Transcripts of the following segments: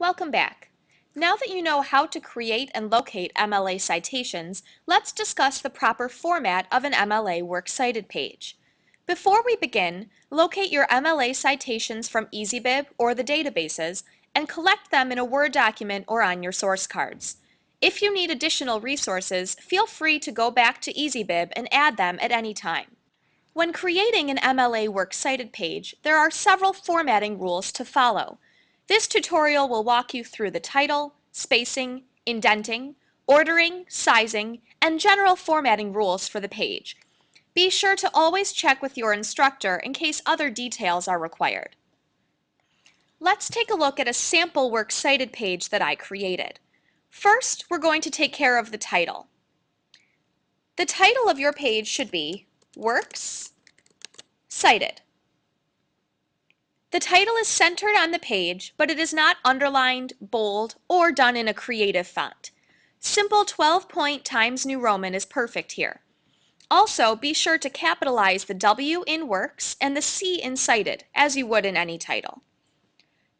Welcome back. Now that you know how to create and locate MLA citations, let's discuss the proper format of an MLA Works Cited page. Before we begin, locate your MLA citations from EasyBib or the databases and collect them in a Word document or on your source cards. If you need additional resources, feel free to go back to EasyBib and add them at any time. When creating an MLA Works Cited page, there are several formatting rules to follow. This tutorial will walk you through the title, spacing, indenting, ordering, sizing, and general formatting rules for the page. Be sure to always check with your instructor in case other details are required. Let's take a look at a sample Works Cited page that I created. First, we're going to take care of the title. The title of your page should be Works Cited. The title is centered on the page, but it is not underlined, bold, or done in a creative font. Simple 12-point Times New Roman is perfect here. Also, be sure to capitalize the W in Works and the C in Cited, as you would in any title.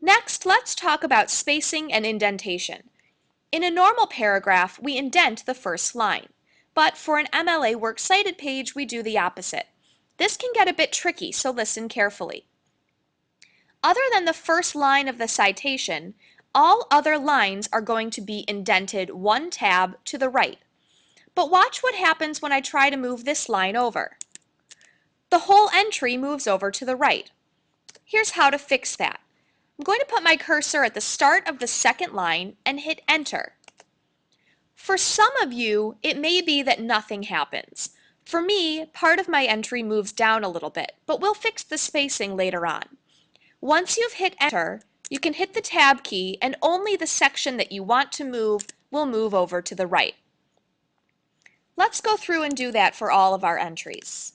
Next, let's talk about spacing and indentation. In a normal paragraph, we indent the first line, but for an MLA Works Cited page, we do the opposite. This can get a bit tricky, so listen carefully. Other than the first line of the citation, all other lines are going to be indented one tab to the right. But watch what happens when I try to move this line over. The whole entry moves over to the right. Here's how to fix that. I'm going to put my cursor at the start of the second line and hit Enter. For some of you, it may be that nothing happens. For me, part of my entry moves down a little bit, but we'll fix the spacing later on. Once you've hit Enter, you can hit the Tab key and only the section that you want to move will move over to the right. Let's go through and do that for all of our entries.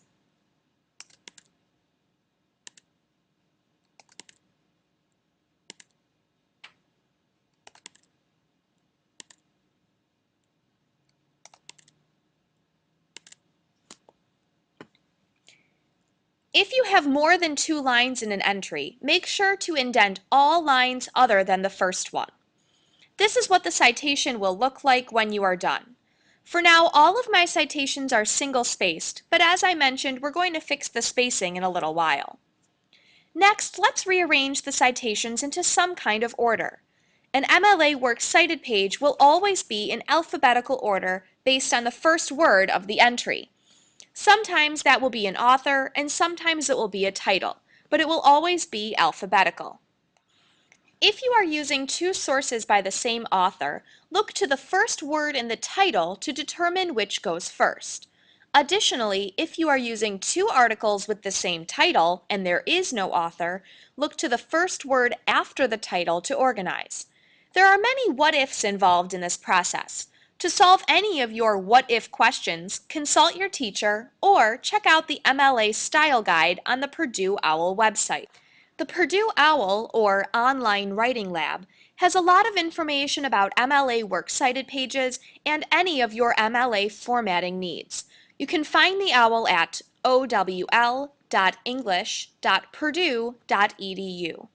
If you have more than 2 lines in an entry, make sure to indent all lines other than the first one. This is what the citation will look like when you are done. For now, all of my citations are single-spaced, but as I mentioned, we're going to fix the spacing in a little while. Next, let's rearrange the citations into some kind of order. An MLA Works Cited page will always be in alphabetical order based on the first word of the entry. Sometimes that will be an author and sometimes it will be a title, but it will always be alphabetical. If you are using 2 sources by the same author, look to the first word in the title to determine which goes first. Additionally, if you are using 2 articles with the same title and there is no author, look to the first word after the title to organize. There are many what-ifs involved in this process. To solve any of your what-if questions, consult your teacher or check out the MLA Style Guide on the Purdue OWL website. The Purdue OWL, or Online Writing Lab, has a lot of information about MLA Works Cited pages and any of your MLA formatting needs. You can find the OWL at owl.english.purdue.edu.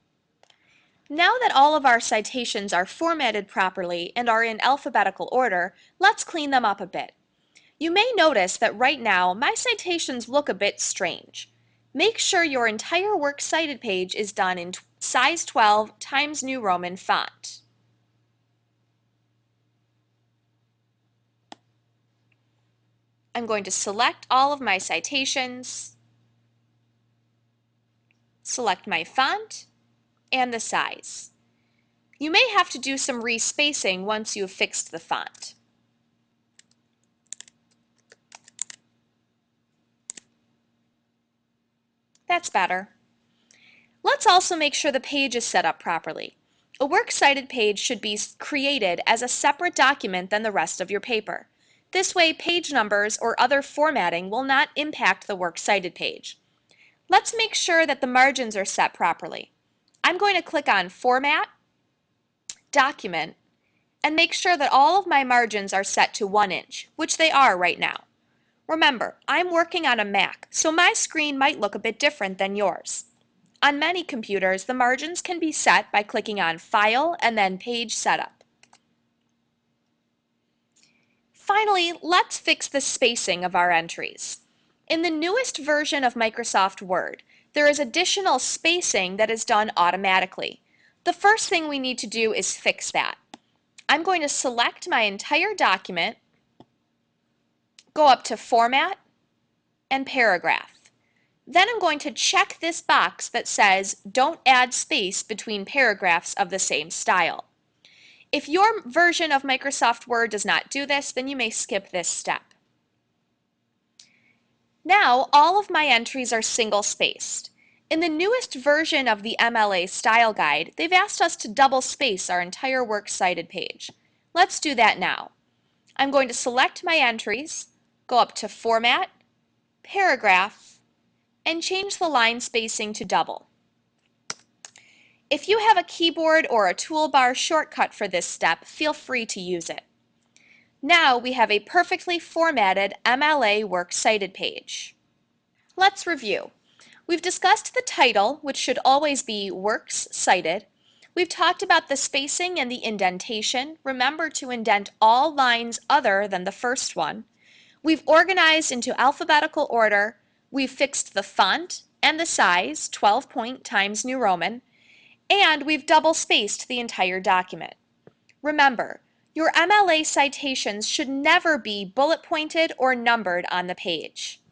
Now that all of our citations are formatted properly and are in alphabetical order, let's clean them up a bit. You may notice that right now my citations look a bit strange. Make sure your entire Works Cited page is done in size 12 Times New Roman font. I'm going to select all of my citations, select my font, and the size. You may have to do some respacing once you have fixed the font. That's better. Let's also make sure the page is set up properly. A Works Cited page should be created as a separate document than the rest of your paper. This way, page numbers or other formatting will not impact the Works Cited page. Let's make sure that the margins are set properly. I'm going to click on Format, Document, and make sure that all of my margins are set to 1 inch, which they are right now. Remember, I'm working on a Mac, so my screen might look a bit different than yours. On many computers, the margins can be set by clicking on File and then Page Setup. Finally, let's fix the spacing of our entries. In the newest version of Microsoft Word, there is additional spacing that is done automatically. The first thing we need to do is fix that. I'm going to select my entire document, go up to Format and Paragraph. Then I'm going to check this box that says Don't add space between paragraphs of the same style. If your version of Microsoft Word does not do this, then you may skip this step. Now all of my entries are single-spaced. In the newest version of the MLA Style Guide, they've asked us to double space our entire Works Cited page. Let's do that now. I'm going to select my entries, go up to Format, Paragraph, and change the line spacing to double. If you have a keyboard or a toolbar shortcut for this step, feel free to use it. Now we have a perfectly formatted MLA Works Cited page. Let's review. We've discussed the title, which should always be Works Cited. We've talked about the spacing and the indentation. Remember to indent all lines other than the first one. We've organized into alphabetical order. We've fixed the font and the size, 12 point Times New Roman, and we've double spaced the entire document. Remember, your MLA citations should never be bullet pointed or numbered on the page.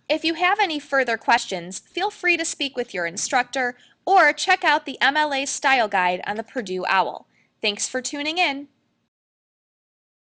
If you have any further questions, feel free to speak with your instructor or check out the MLA Style Guide on the Purdue OWL. Thanks for tuning in.